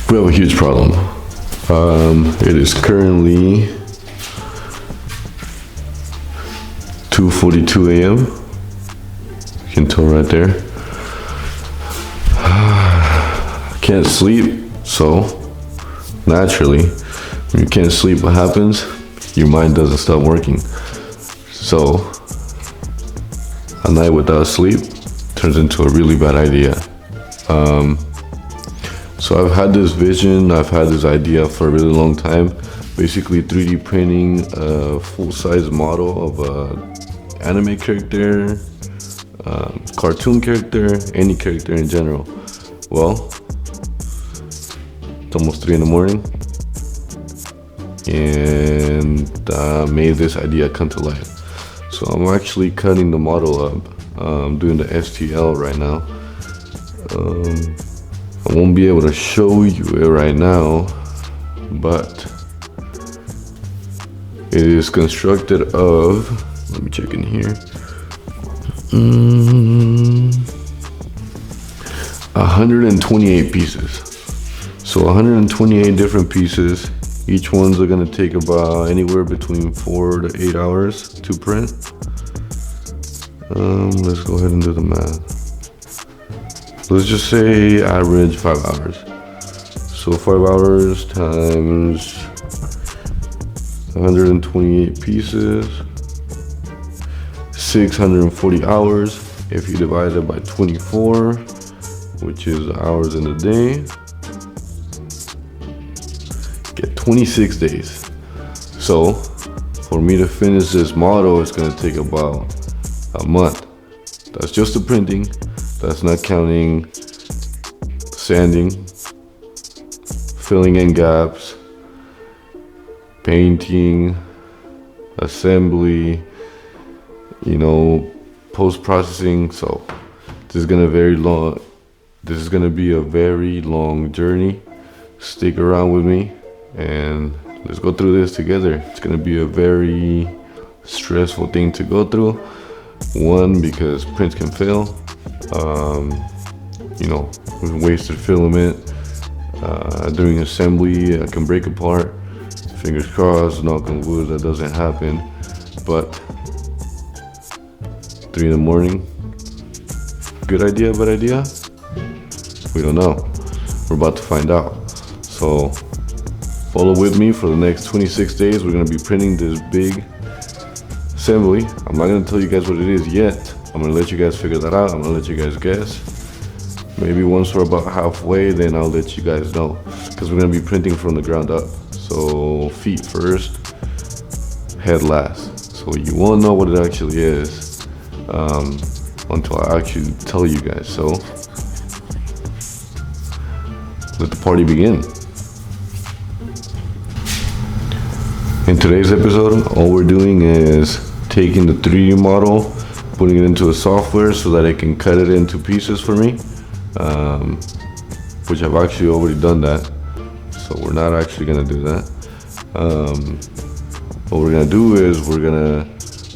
We have a huge problem. It is currently 2:42 a.m. You can tell right there. Can't sleep, so naturally, when you can't sleep, what happens? Your mind doesn't stop working. So a night without sleep turns into a really bad idea. So I've had this vision, I've had this idea for a really long time. Basically 3D printing a full-size model of a anime character, cartoon character, any character in general. Well, it's almost 3 in the morning, and made this idea come to life. So I'm actually cutting the model up. I'm doing the STL right now. I won't be able to show you it right now, but it is constructed of, let me check in here, 128 pieces. So 128 different pieces. Each ones are gonna take about anywhere between 4 to 8 hours to print. Let's go ahead and do the math. Let's just say average 5 hours. So 5 hours times 128 pieces, 640 hours. If you divide it by 24, which is hours in a day, get 26 days. So for me to finish this model, it's gonna take about a month. That's just the printing. That's not counting sanding, filling in gaps, painting, assembly, post-processing. So this is gonna be a very long journey. Stick around with me and let's go through this together. It's gonna be a very stressful thing to go through. One, because prints can fail. With wasted filament during assembly, I can break apart. Fingers crossed, knock on wood, that doesn't happen. But 3 in the morning, good idea, bad idea? We don't know. We're about to find out. So follow with me for the next 26 days. We're gonna be printing this big assembly. I'm not gonna tell you guys what it is yet. I'm gonna let you guys figure that out. I'm gonna let you guys guess. Maybe once we're about halfway, then I'll let you guys know. Because we're gonna be printing from the ground up. So feet first, head last. So you won't know what it actually is until I actually tell you guys. So let the party begin. In today's episode, all we're doing is taking the 3D model, putting it into a software so that it can cut it into pieces for me, which I've actually already done that. So we're not actually gonna do that. What we're gonna do is we're gonna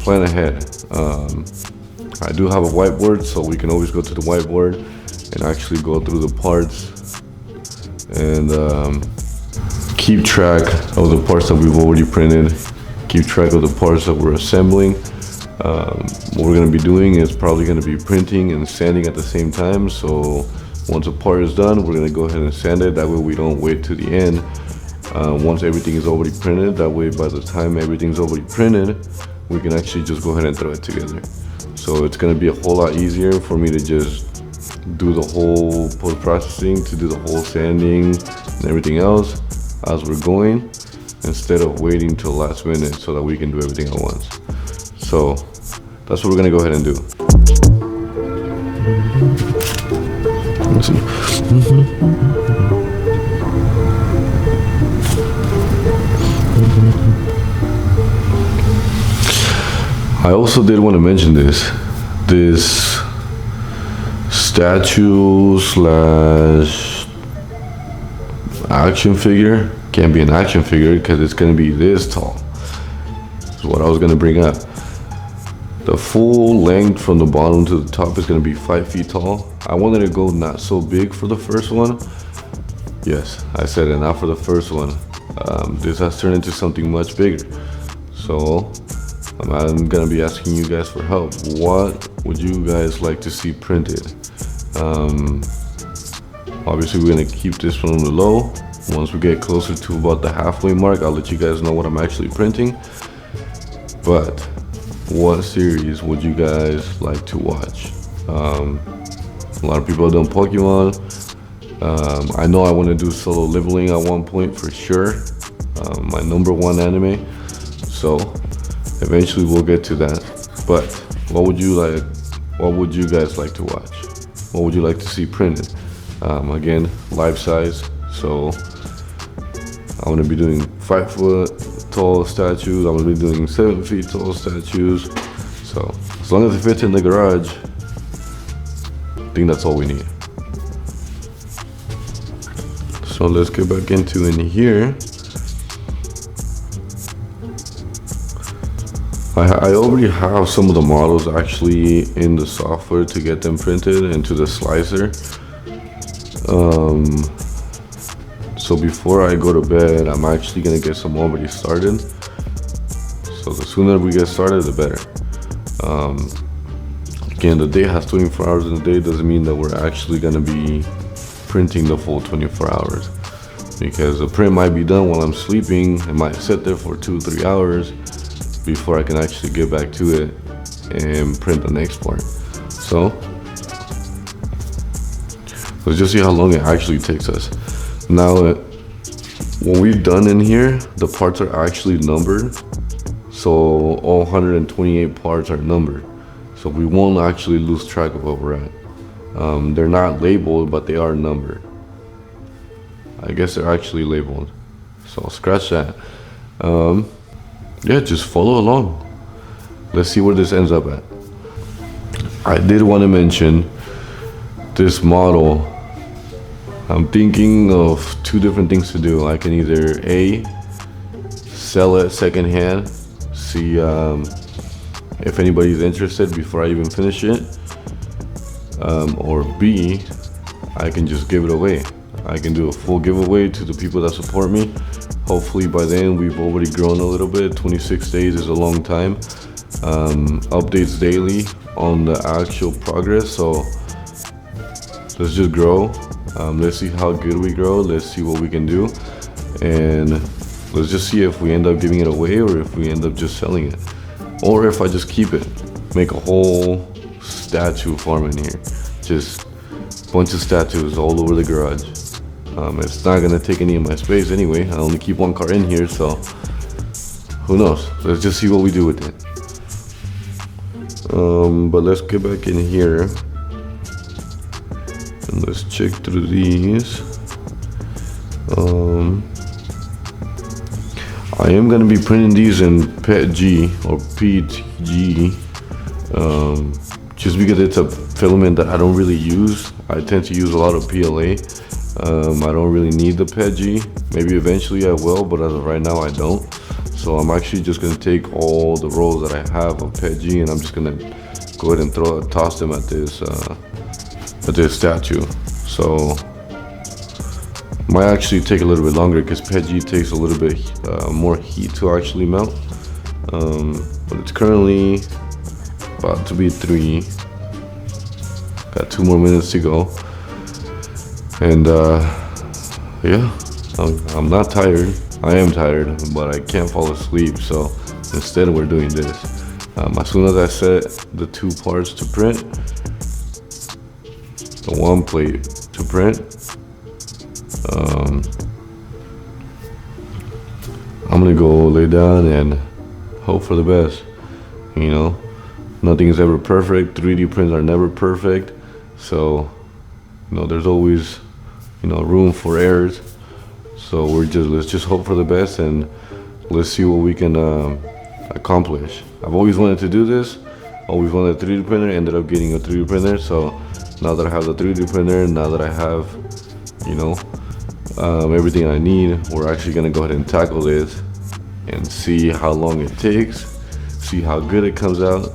plan ahead. I do have a whiteboard, so we can always go to the whiteboard and actually go through the parts and keep track of the parts that we've already printed, keep track of the parts that we're assembling. What we're going to be doing is probably going to be printing and sanding at the same time. So once a part is done, we're going to go ahead and sand it. That way we don't wait to the end. Once everything is already printed, that way by the time everything's already printed, we can actually just go ahead and throw it together. So it's going to be a whole lot easier for me to just do the whole post-processing, to do the whole sanding and everything else as we're going, instead of waiting till last minute so that we can do everything at once. So that's what we're gonna go ahead and do. Let's see. I also did want to mention this statue slash action figure can't be an action figure because it's gonna be this tall. That's what I was gonna bring up. The full length from the bottom to the top is gonna be 5 feet tall. I wanted to go not so big for the first one, Yes, I said it, not for the first one. This has turned into something much bigger. So I'm gonna be asking you guys for help. What would you guys like to see printed? Obviously we're gonna keep this one on the low. Once we get closer to about the halfway mark, I'll let you guys know what I'm actually printing. But what series would you guys like to watch? A lot of people have done Pokemon. I know I want to do Solo Leveling at one point for sure. My #1 anime. So eventually we'll get to that. But what would you like? What would you guys like to watch? What would you like to see printed? Again, life size. So I'm gonna be doing 5-foot tall statues. I'm gonna be doing 7 feet tall statues. So as long as it fits in the garage, I think that's all we need. So let's get back into in here. I already have some of the models actually in the software to get them printed into the slicer. So before I go to bed, I'm actually gonna get some already started. So the sooner we get started, the better. Again, the day has 24 hours in the day doesn't mean that we're actually gonna be printing the full 24 hours. Because the print might be done while I'm sleeping. It might sit there for 2-3 hours before I can actually get back to it and print the next part. So let's just see how long it actually takes us. Now, what we've done in here, the parts are actually numbered. So all 128 parts are numbered. So we won't actually lose track of what we're at. They're not labeled, but they are numbered. I guess they're actually labeled. So I'll scratch that. Yeah, just follow along. Let's see where this ends up at. I did want to mention this model. I'm thinking of 2 different things to do. I can either A, sell it secondhand, see if anybody's interested before I even finish it, or B, I can just give it away. I can do a full giveaway to the people that support me. Hopefully by then we've already grown a little bit. 26 days is a long time. Updates daily on the actual progress. So let's just grow. Let's see how good we grow. Let's see what we can do. And let's just see if we end up giving it away or if we end up just selling it. Or if I just keep it. Make a whole statue farm in here. Just a bunch of statues all over the garage. It's not gonna take any of my space anyway. I only keep 1 car in here, so who knows? Let's just see what we do with it. But let's get back in here and let's check through these. I am gonna be printing these in PETG or PETG, just because it's a filament that I don't really use. I tend to use a lot of PLA. I don't really need the PETG. Maybe eventually I will, but as of right now I don't. So I'm actually just gonna take all the rolls that I have of PETG and I'm just gonna go ahead and toss them at this statue. So might actually take a little bit longer because PETG takes a little bit more heat to actually melt. But it's currently about to be 3. Got 2 more minutes to go. And yeah, I'm not tired. I am tired, but I can't fall asleep. So instead we're doing this. As soon as I set the 2 parts to print, the 1 plate to print, I'm gonna go lay down and hope for the best. You know, nothing is ever perfect. 3D prints are never perfect. So, you know, there's always, you know, room for errors. So let's just hope for the best and let's see what we can accomplish. I've always wanted to do this. Always wanted a 3D printer. Ended up getting a 3D printer. So now that I have the 3D printer, now that I have, you know, everything I need, we're actually gonna go ahead and tackle this and see how long it takes, see how good it comes out,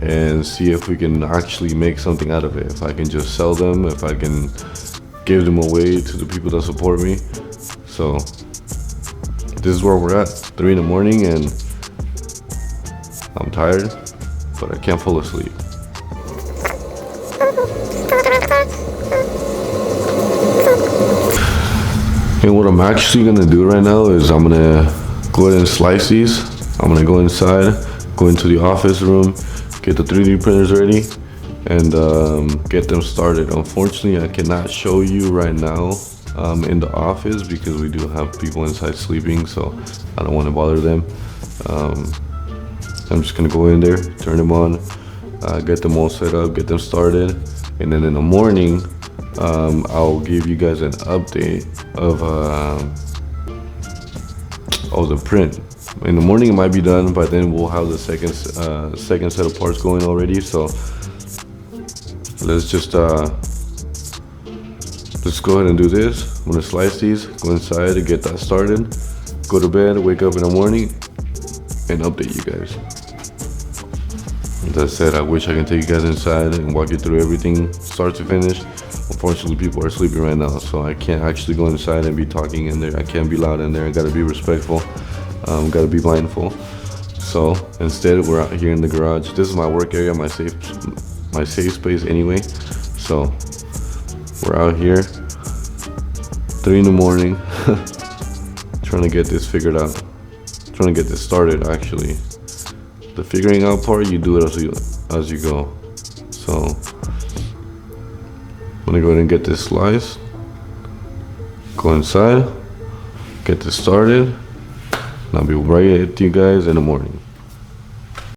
and see if we can actually make something out of it. If I can just sell them, if I can give them away to the people that support me. So this is where we're at, 3 in the morning, and I'm tired, but I can't fall asleep. And what I'm actually gonna do right now is I'm gonna go ahead and slice these. I'm gonna go inside, go into the office room, get the 3D printers ready, and get them started. Unfortunately, I cannot show you right now in the office because we do have people inside sleeping, so I don't want to bother them. I'm just gonna go in there, turn them on, get them all set up, get them started, and then in the morning I'll give you guys an update of the print. In the morning it might be done, but then we'll have the second set of parts going already. So let's just let's go ahead and do this. I'm gonna slice these, go inside and get that started, go to bed, wake up in the morning, and update you guys. As I said, I wish I can take you guys inside and walk you through everything, start to finish. Unfortunately, people are sleeping right now, so I can't actually go inside and be talking in there. I can't be loud in there. I gotta be respectful. Gotta be mindful. So instead, we're out here in the garage. This is my work area, my safe space anyway. So we're out here, 3 in the morning, trying to get this figured out. Trying to get this started. Actually, the figuring out part, you do it as you go. So I'm gonna go ahead and get this sliced, go inside, get this started, and I'll be right with you guys in the morning.